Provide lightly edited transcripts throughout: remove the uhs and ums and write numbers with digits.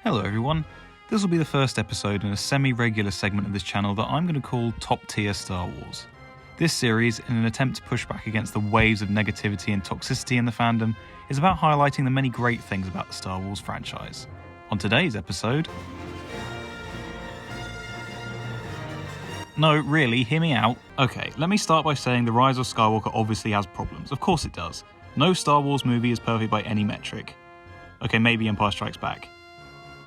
Hello everyone, this will be the first episode in a semi-regular segment of this channel that I'm going to call Top Tier Star Wars. This series, in an attempt to push back against the waves of negativity and toxicity in the fandom, is about highlighting the many great things about the Star Wars franchise. On today's episode... No, really, hear me out. Okay, let me start by saying the Rise of Skywalker obviously has problems. Of course it does. No Star Wars movie is perfect by any metric. Okay, maybe Empire Strikes Back.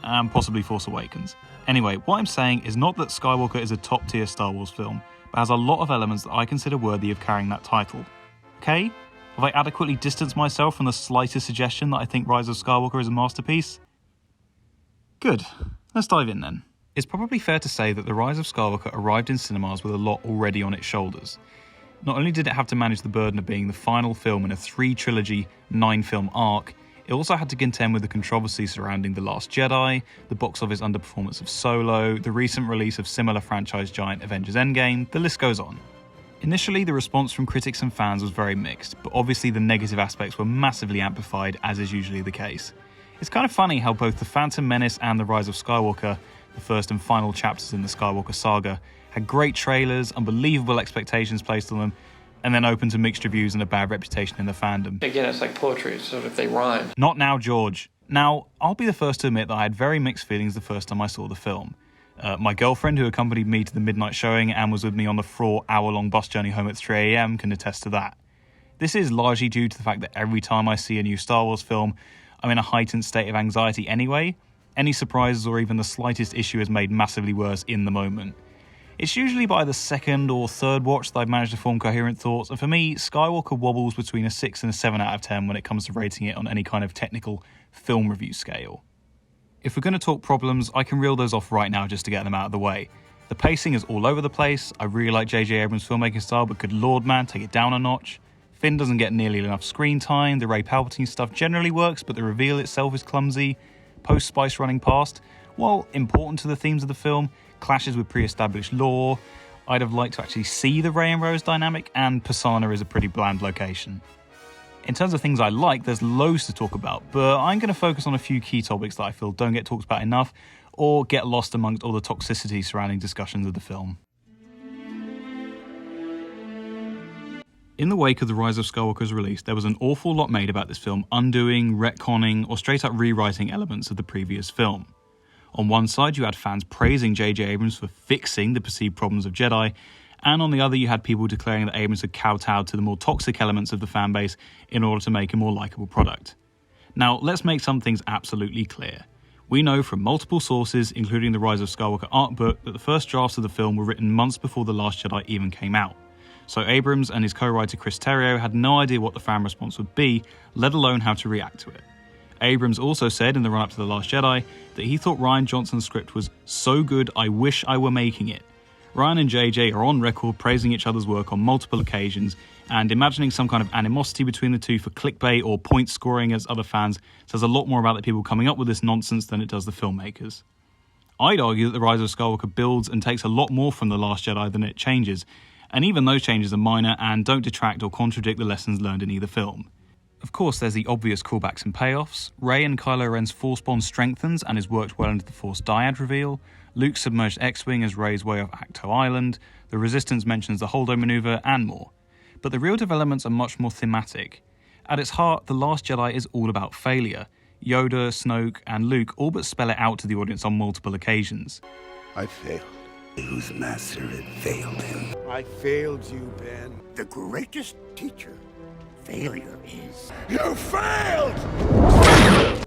And possibly Force Awakens. Anyway, what I'm saying is not that Skywalker is a top-tier Star Wars film, but has a lot of elements that I consider worthy of carrying that title. Okay? Have I adequately distanced myself from the slightest suggestion that I think Rise of Skywalker is a masterpiece? Good. Let's dive in then. It's probably fair to say that The Rise of Skywalker arrived in cinemas with a lot already on its shoulders. Not only did it have to manage the burden of being the final film in a 3-trilogy, 9-film arc, it also had to contend with the controversy surrounding The Last Jedi, the box office underperformance of Solo, the recent release of similar franchise giant Avengers Endgame, the list goes on. Initially, the response from critics and fans was very mixed, but obviously the negative aspects were massively amplified, as is usually the case. It's kind of funny how both The Phantom Menace and The Rise of Skywalker, the first and final chapters in the Skywalker saga, had great trailers, unbelievable expectations placed on them, and then open to mixed reviews and a bad reputation in the fandom. Again, it's like poetry, so if they rhyme. Not now, George. Now, I'll be the first to admit that I had very mixed feelings the first time I saw the film. My girlfriend, who accompanied me to the midnight showing and was with me on the fraught hour-long bus journey home at 3 AM, can attest to that. This is largely due to the fact that every time I see a new Star Wars film, I'm in a heightened state of anxiety anyway. Any surprises or even the slightest issue is made massively worse in the moment. It's usually by the second or third watch that I've managed to form coherent thoughts, and for me, Skywalker wobbles between a 6 and a 7 out of 10 when it comes to rating it on any kind of technical film review scale. If we're going to talk problems, I can reel those off right now just to get them out of the way. The pacing is all over the place. I really like J.J. Abrams' filmmaking style, but good lord man, take it down a notch. Finn doesn't get nearly enough screen time, the Rey Palpatine stuff generally works, but the reveal itself is clumsy. Post-Spice running past, while important to the themes of the film, clashes with pre-established lore. I'd have liked to actually see the Rey and Rose dynamic, and Pisana is a pretty bland location. In terms of things I like, there's loads to talk about, but I'm going to focus on a few key topics that I feel don't get talked about enough, or get lost amongst all the toxicity surrounding discussions of the film. In the wake of The Rise of Skywalker's release, there was an awful lot made about this film undoing, retconning, or straight up rewriting elements of the previous film. On one side, you had fans praising J.J. Abrams for fixing the perceived problems of Jedi, and on the other, you had people declaring that Abrams had kowtowed to the more toxic elements of the fanbase in order to make a more likeable product. Now, let's make some things absolutely clear. We know from multiple sources, including the Rise of Skywalker art book, that the first drafts of the film were written months before The Last Jedi even came out. So Abrams and his co-writer Chris Terrio had no idea what the fan response would be, let alone how to react to it. Abrams also said in the run-up to The Last Jedi that he thought Rian Johnson's script was so good I wish I were making it. Rian and JJ are on record praising each other's work on multiple occasions, and imagining some kind of animosity between the two for clickbait or point scoring as other fans says a lot more about the people coming up with this nonsense than it does the filmmakers. I'd argue that The Rise of Skywalker builds and takes a lot more from The Last Jedi than it changes, and even those changes are minor and don't detract or contradict the lessons learned in either film. Of course, there's the obvious callbacks and payoffs. Rey and Kylo Ren's Force bond strengthens and is worked well into the Force dyad reveal. Luke's submerged X-Wing is Rey's way off Acto Island. The Resistance mentions the Holdo maneuver, and more. But the real developments are much more thematic. At its heart, The Last Jedi is all about failure. Yoda, Snoke, and Luke all but spell it out to the audience on multiple occasions. I failed. Whose master had failed him? I failed you, Ben. The greatest teacher failure is. You failed!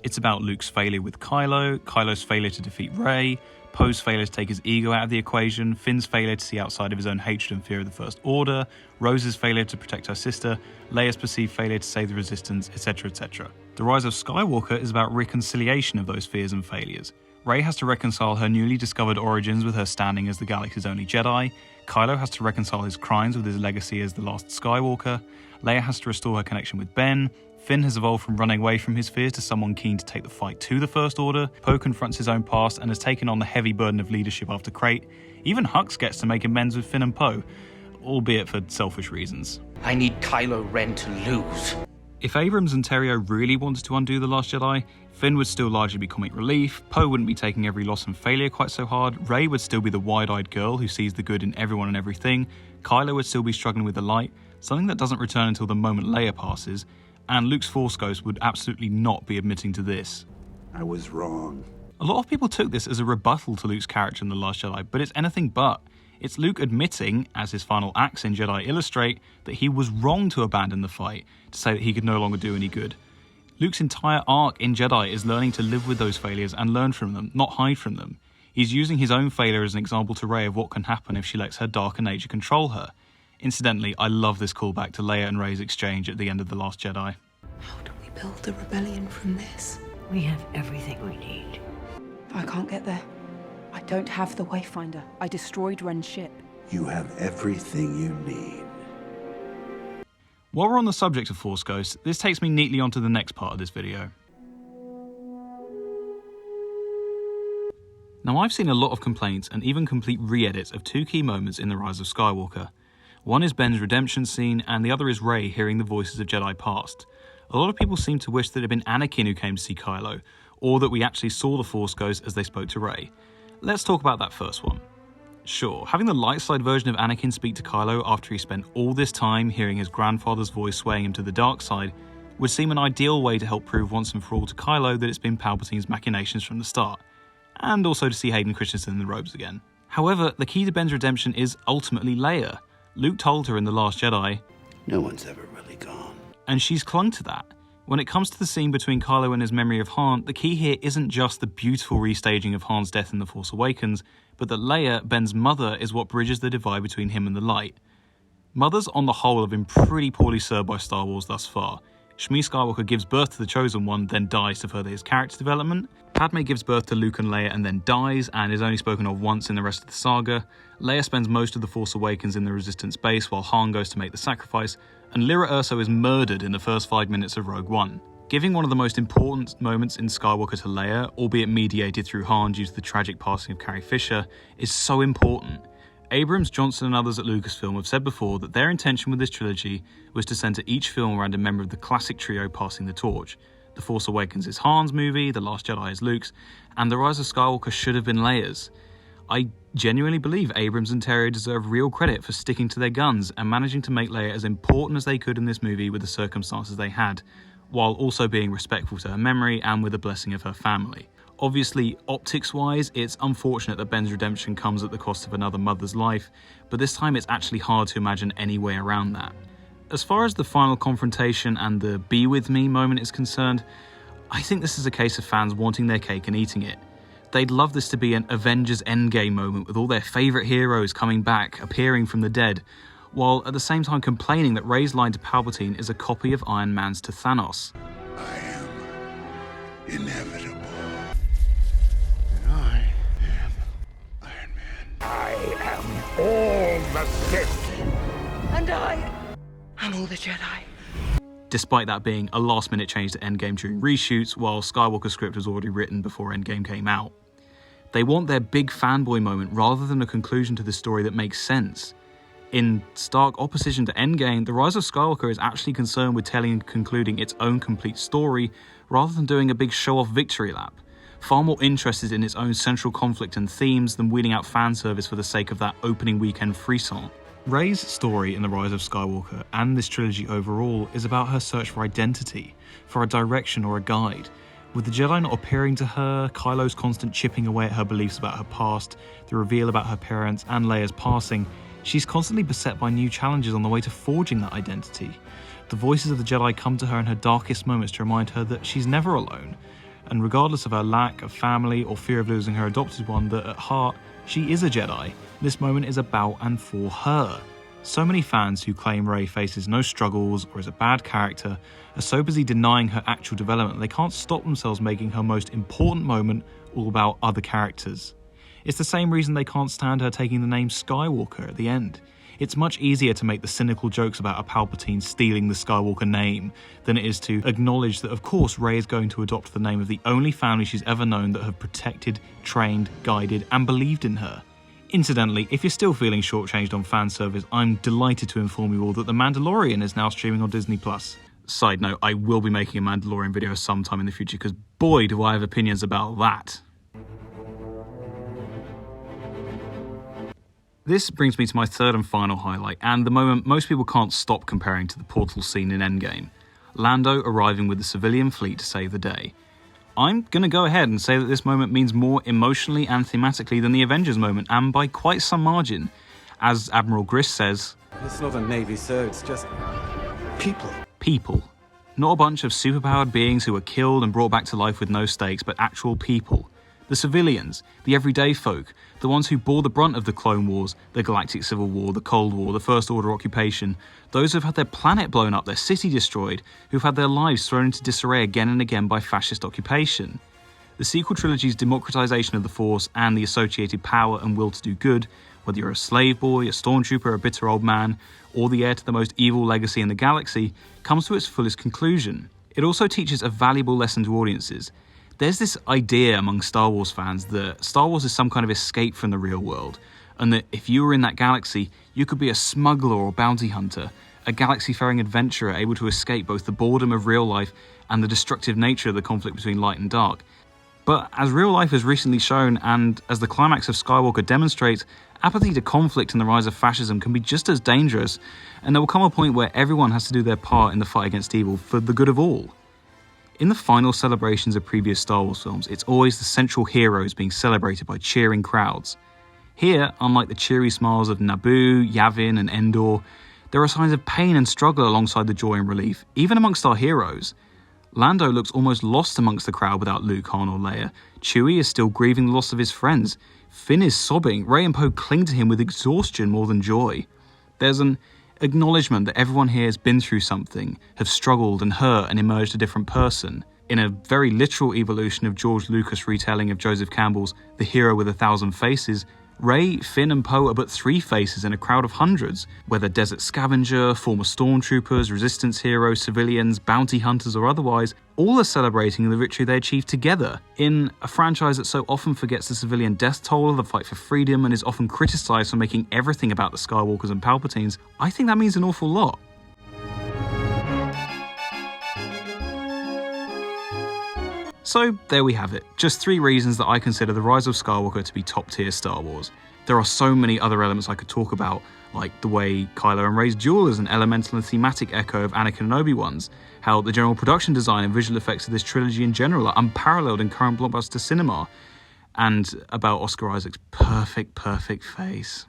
It's about Luke's failure with Kylo, Kylo's failure to defeat Rey, Poe's failure to take his ego out of the equation, Finn's failure to see outside of his own hatred and fear of the First Order, Rose's failure to protect her sister, Leia's perceived failure to save the Resistance, etc, etc. The Rise of Skywalker is about reconciliation of those fears and failures. Rey has to reconcile her newly discovered origins with her standing as the galaxy's only Jedi, Kylo has to reconcile his crimes with his legacy as the last Skywalker, Leia has to restore her connection with Ben, Finn has evolved from running away from his fears to someone keen to take the fight to the First Order, Poe confronts his own past and has taken on the heavy burden of leadership after Crate, even Hux gets to make amends with Finn and Poe, albeit for selfish reasons. I need Kylo Ren to lose. If Abrams and Terrio really wanted to undo The Last Jedi, Finn would still largely be comic relief, Poe wouldn't be taking every loss and failure quite so hard, Rey would still be the wide-eyed girl who sees the good in everyone and everything, Kylo would still be struggling with the light, something that doesn't return until the moment Leia passes, and Luke's Force Ghost would absolutely not be admitting to this. I was wrong. A lot of people took this as a rebuttal to Luke's character in The Last Jedi, but it's anything but. It's Luke admitting, as his final acts in Jedi illustrate, that he was wrong to abandon the fight, to say that he could no longer do any good. Luke's entire arc in Jedi is learning to live with those failures and learn from them, not hide from them. He's using his own failure as an example to Rey of what can happen if she lets her darker nature control her. Incidentally, I love this callback to Leia and Rey's exchange at the end of The Last Jedi. How do we build a rebellion from this? We have everything we need. I can't get there. I don't have the Wayfinder. I destroyed Ren's ship. You have everything you need. While we're on the subject of Force Ghosts, this takes me neatly onto the next part of this video. Now, I've seen a lot of complaints and even complete re-edits of two key moments in The Rise of Skywalker. One is Ben's redemption scene, and the other is Rey hearing the voices of Jedi past. A lot of people seem to wish that it had been Anakin who came to see Kylo, or that we actually saw the Force Ghost as they spoke to Rey. Let's talk about that first one. Sure, having the light side version of Anakin speak to Kylo after he spent all this time hearing his grandfather's voice swaying him to the dark side would seem an ideal way to help prove once and for all to Kylo that it's been Palpatine's machinations from the start, and also to see Hayden Christensen in the robes again. However, the key to Ben's redemption is ultimately Leia. Luke told her in The Last Jedi, No one's ever really gone. and she's clung to that. When it comes to the scene between Kylo and his memory of Han, the key here isn't just the beautiful restaging of Han's death in The Force Awakens, but that Leia, Ben's mother, is what bridges the divide between him and the light. Mothers on the whole have been pretty poorly served by Star Wars thus far. Shmi Skywalker gives birth to the Chosen One, then dies to further his character development. Padme gives birth to Luke and Leia and then dies, and is only spoken of once in the rest of the saga. Leia spends most of The Force Awakens in the Resistance base while Han goes to make the sacrifice, and Lyra Erso is murdered in the first 5 minutes of Rogue One. Giving one of the most important moments in Skywalker to Leia, albeit mediated through Han due to the tragic passing of Carrie Fisher, is so important. Abrams, Johnson and others at Lucasfilm have said before that their intention with this trilogy was to centre each film around a member of the classic trio passing the torch. The Force Awakens is Han's movie, The Last Jedi is Luke's, and The Rise of Skywalker should have been Leia's. I genuinely believe Abrams and Terrio deserve real credit for sticking to their guns and managing to make Leia as important as they could in this movie with the circumstances they had, while also being respectful to her memory and with the blessing of her family. Obviously, optics-wise, it's unfortunate that Ben's redemption comes at the cost of another mother's life, but this time it's actually hard to imagine any way around that. As far as the final confrontation and the be with me moment is concerned, I think this is a case of fans wanting their cake and eating it. They'd love this to be an Avengers Endgame moment with all their favourite heroes coming back, appearing from the dead, while at the same time complaining that Rey's line to Palpatine is a copy of Iron Man's to Thanos. I am inevitable. And I am Iron Man. I am all the Sith. And I am all the Jedi. Despite that being a last-minute change to Endgame during reshoots, while Skywalker's script was already written before Endgame came out. They want their big fanboy moment rather than a conclusion to the story that makes sense. In stark opposition to Endgame, The Rise of Skywalker is actually concerned with telling and concluding its own complete story rather than doing a big show-off victory lap. Far more interested in its own central conflict and themes than wheeling out fan service for the sake of that opening weekend frisson. Rey's story in The Rise of Skywalker, and this trilogy overall, is about her search for identity, for a direction or a guide. With the Jedi not appearing to her, Kylo's constant chipping away at her beliefs about her past, the reveal about her parents, and Leia's passing, she's constantly beset by new challenges on the way to forging that identity. The voices of the Jedi come to her in her darkest moments to remind her that she's never alone, and regardless of her lack of family or fear of losing her adopted one, that at heart, she is a Jedi. This moment is about and for her. So many fans who claim Rey faces no struggles or is a bad character are so busy denying her actual development they can't stop themselves making her most important moment all about other characters. It's the same reason they can't stand her taking the name Skywalker at the end. It's much easier to make the cynical jokes about a Palpatine stealing the Skywalker name than it is to acknowledge that of course Rey is going to adopt the name of the only family she's ever known that have protected, trained, guided and believed in her. Incidentally, if you're still feeling shortchanged on fan service, I'm delighted to inform you all that The Mandalorian is now streaming on Disney+. Side note, I will be making a Mandalorian video sometime in the future, because boy do I have opinions about that. This brings me to my third and final highlight, and the moment most people can't stop comparing to the portal scene in Endgame. Lando arriving with the civilian fleet to save the day. I'm going to go ahead and say that this moment means more emotionally and thematically than the Avengers moment, and by quite some margin. As Admiral Grist says, "It's not a Navy, sir, it's just people." People. Not a bunch of superpowered beings who were killed and brought back to life with no stakes, but actual people. The civilians, the everyday folk, the ones who bore the brunt of the Clone Wars, the Galactic Civil War, the Cold War, the First Order occupation, those who've had their planet blown up, their city destroyed, who've had their lives thrown into disarray again and again by fascist occupation. The sequel trilogy's democratization of the Force and the associated power and will to do good, whether you're a slave boy, a stormtrooper, a bitter old man, or the heir to the most evil legacy in the galaxy, comes to its fullest conclusion. It also teaches a valuable lesson to audiences. There's this idea among Star Wars fans that Star Wars is some kind of escape from the real world, and that if you were in that galaxy, you could be a smuggler or bounty hunter, a galaxy-faring adventurer able to escape both the boredom of real life and the destructive nature of the conflict between light and dark. But as real life has recently shown, and as the climax of Skywalker demonstrates, apathy to conflict and the rise of fascism can be just as dangerous, and there will come a point where everyone has to do their part in the fight against evil for the good of all. In the final celebrations of previous Star Wars films, it's always the central heroes being celebrated by cheering crowds. Here, unlike the cheery smiles of Naboo, Yavin, and Endor, there are signs of pain and struggle alongside the joy and relief, even amongst our heroes. Lando looks almost lost amongst the crowd without Luke, Han, or Leia. Chewie is still grieving the loss of his friends. Finn is sobbing. Rey and Poe cling to him with exhaustion more than joy. There's an acknowledgement that everyone here has been through something, have struggled and hurt and emerged a different person. In a very literal evolution of George Lucas' retelling of Joseph Campbell's The Hero with 1,000 Faces, Rey, Finn and Poe are but 3 faces in a crowd of hundreds, whether desert scavenger, former stormtroopers, resistance heroes, civilians, bounty hunters or otherwise, all are celebrating the victory they achieved together. In a franchise that so often forgets the civilian death toll of the fight for freedom and is often criticised for making everything about the Skywalkers and Palpatines, I think that means an awful lot. So there we have it, just 3 reasons that I consider The Rise of Skywalker to be top tier Star Wars. There are so many other elements I could talk about, like the way Kylo and Rey's duel is an elemental and thematic echo of Anakin and Obi-Wan's, how the general production design and visual effects of this trilogy in general are unparalleled in current blockbuster cinema, and about Oscar Isaac's perfect face.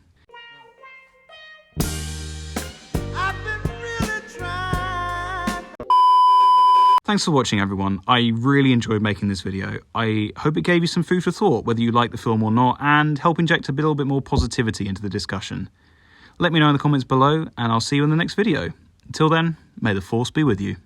Thanks for watching, everyone. I really enjoyed making this video. I hope it gave you some food for thought, whether you like the film or not, and help inject a little bit more positivity into the discussion. Let me know in the comments below, and I'll see you in the next video. Until then, may the Force be with you.